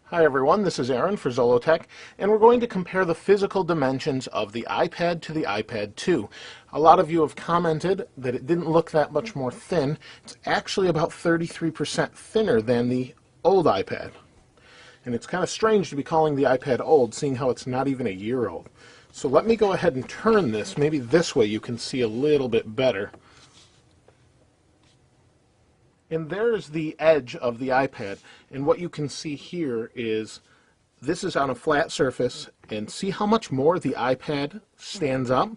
Hi everyone, this is Aaron for Zollotech, and we're going to compare the physical dimensions of the iPad to the iPad 2. A lot of you have commented that it didn't look that much more thin. It's actually about 33% thinner than the old iPad. And it's kind of strange to be calling the iPad old, seeing how it's not even a year old. So let me go ahead and turn this. Maybe this way you can see a little bit better. And there's the edge of the iPad, and what you can see here is this is on a flat surface, and see how much more the iPad stands up?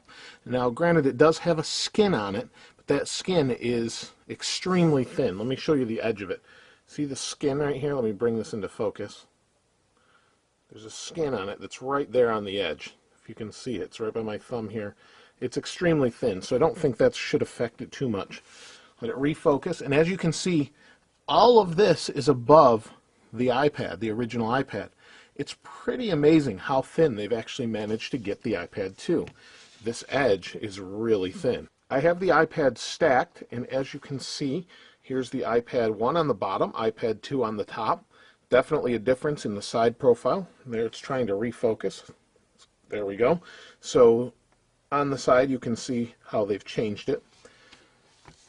Now granted, it does have a skin on it, but that skin is extremely thin. Let me show you the edge of it. See the skin right here? Let me bring this into focus. There's a skin on it that's right there on the edge. If you can see it, it's right by my thumb here. It's extremely thin, so I don't think that should affect it too much. Let it refocus, and as you can see, all of this is above the iPad, the original iPad. It's pretty amazing how thin they've actually managed to get the iPad 2. This edge is really thin. I have the iPad stacked, and as you can see, here's the iPad 1 on the bottom, iPad 2 on the top. Definitely a difference in the side profile. There it's trying to refocus. There we go. So on the side you can see how they've changed it.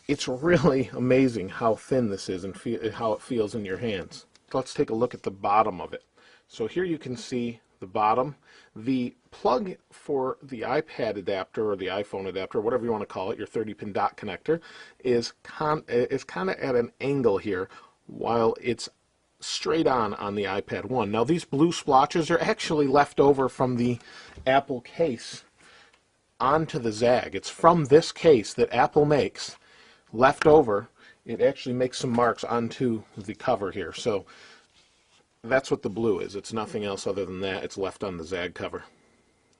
It's really amazing how thin this is and how it feels in your hands. Let's take a look at the bottom of it. So here you can see the bottom. The plug for the iPad adapter or the iPhone adapter, whatever you want to call it, your 30-pin dot connector, is kind of at an angle here, while it's straight on the iPad 1. Now these blue splotches are actually left over from the Apple case onto the Zag. It's from this case that Apple makes, left over. It actually makes some marks onto the cover here. So that's what the blue is. It's nothing else other than that. It's left on the Zag cover.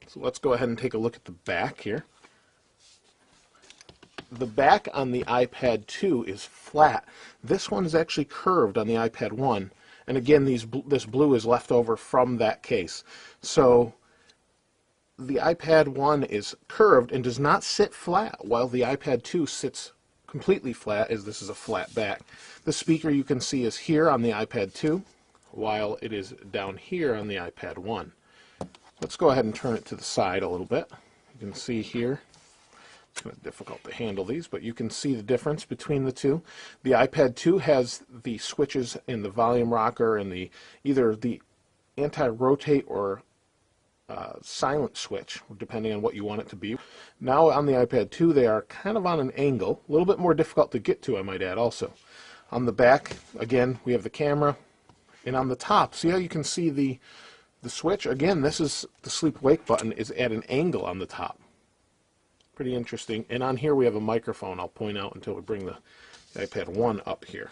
So let's go ahead and take a look at the back here. The back on the iPad 2 is flat. This one is actually curved on the iPad 1. And again, this blue is left over from that case. So the iPad 1 is curved and does not sit flat, while the iPad 2 sits completely flat, as this is a flat back. The speaker you can see is here on the iPad 2, while it is down here on the iPad 1. Let's go ahead and turn it to the side a little bit. You can see here, it's kind of difficult to handle these, but you can see the difference between the two. The iPad 2 has the switches in the volume rocker and either the anti-rotate or silent switch, depending on what you want it to be. Now on the iPad 2 they are kind of on an angle, a little bit more difficult to get to, I might add also. On the back, again, we have the camera, and on the top, see how you can see the switch? Again, this is the sleep wake button is at an angle on the top. Pretty interesting. And on here we have a microphone, I'll point out until we bring the iPad 1 up here.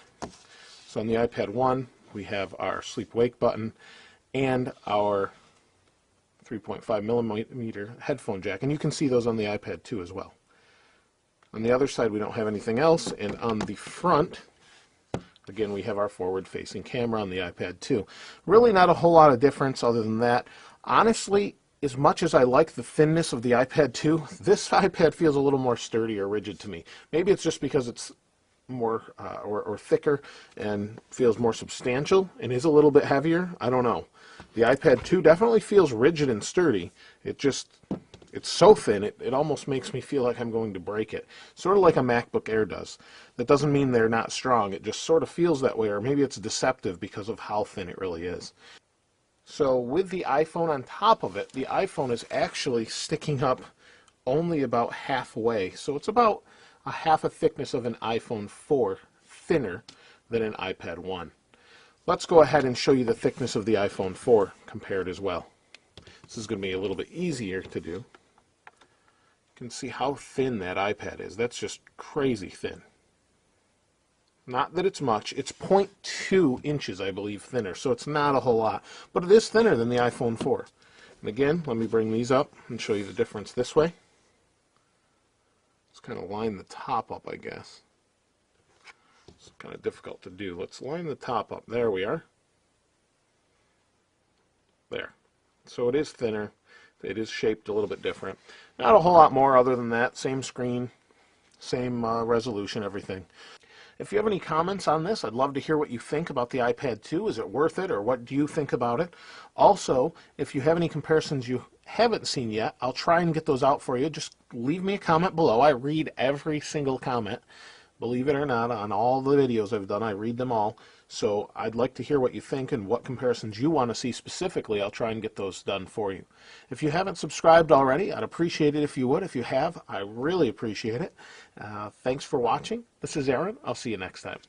So on the iPad 1 we have our sleep wake button and our 3.5 millimeter headphone jack, and you can see those on the iPad 2 as well. On the other side we don't have anything else, and on the front, again, we have our forward-facing camera on the iPad 2. Really not a whole lot of difference other than that. Honestly, as much as I like the thinness of the iPad 2, this iPad feels a little more sturdy or rigid to me. Maybe it's just because it's more or thicker and feels more substantial and is a little bit heavier. I don't know. The iPad 2 definitely feels rigid and sturdy. It's so thin, it almost makes me feel like I'm going to break it. Sort of like a MacBook Air does. That doesn't mean they're not strong. It just sort of feels that way, or maybe it's deceptive because of how thin it really is. So with the iPhone on top of it, the iPhone is actually sticking up only about halfway. So it's about a half a thickness of an iPhone 4 thinner than an iPad 1. Let's go ahead and show you the thickness of the iPhone 4 compared as well. This is going to be a little bit easier to do. You can see how thin that iPad is. That's just crazy thin. Not that it's much. It's 0.2 inches, I believe, thinner, so it's not a whole lot. But it is thinner than the iPhone 4. And again, let me bring these up and show you the difference this way. Let's kind of line the top up, I guess. It's kind of difficult to do. Let's line the top up. There we are. There. So it is thinner. It is shaped a little bit different. Not a whole lot more other than that. Same screen, same resolution, everything. If you have any comments on this, I'd love to hear what you think about the iPad 2. Is it worth it, or what do you think about it? Also, if you have any comparisons you haven't seen yet, I'll try and get those out for you. Just leave me a comment below. I read every single comment. Believe it or not, on all the videos I've done, I read them all. So I'd like to hear what you think and what comparisons you want to see specifically. I'll try and get those done for you. If you haven't subscribed already, I'd appreciate it if you would. If you have, I really appreciate it. Thanks for watching. This is Aaron. I'll see you next time.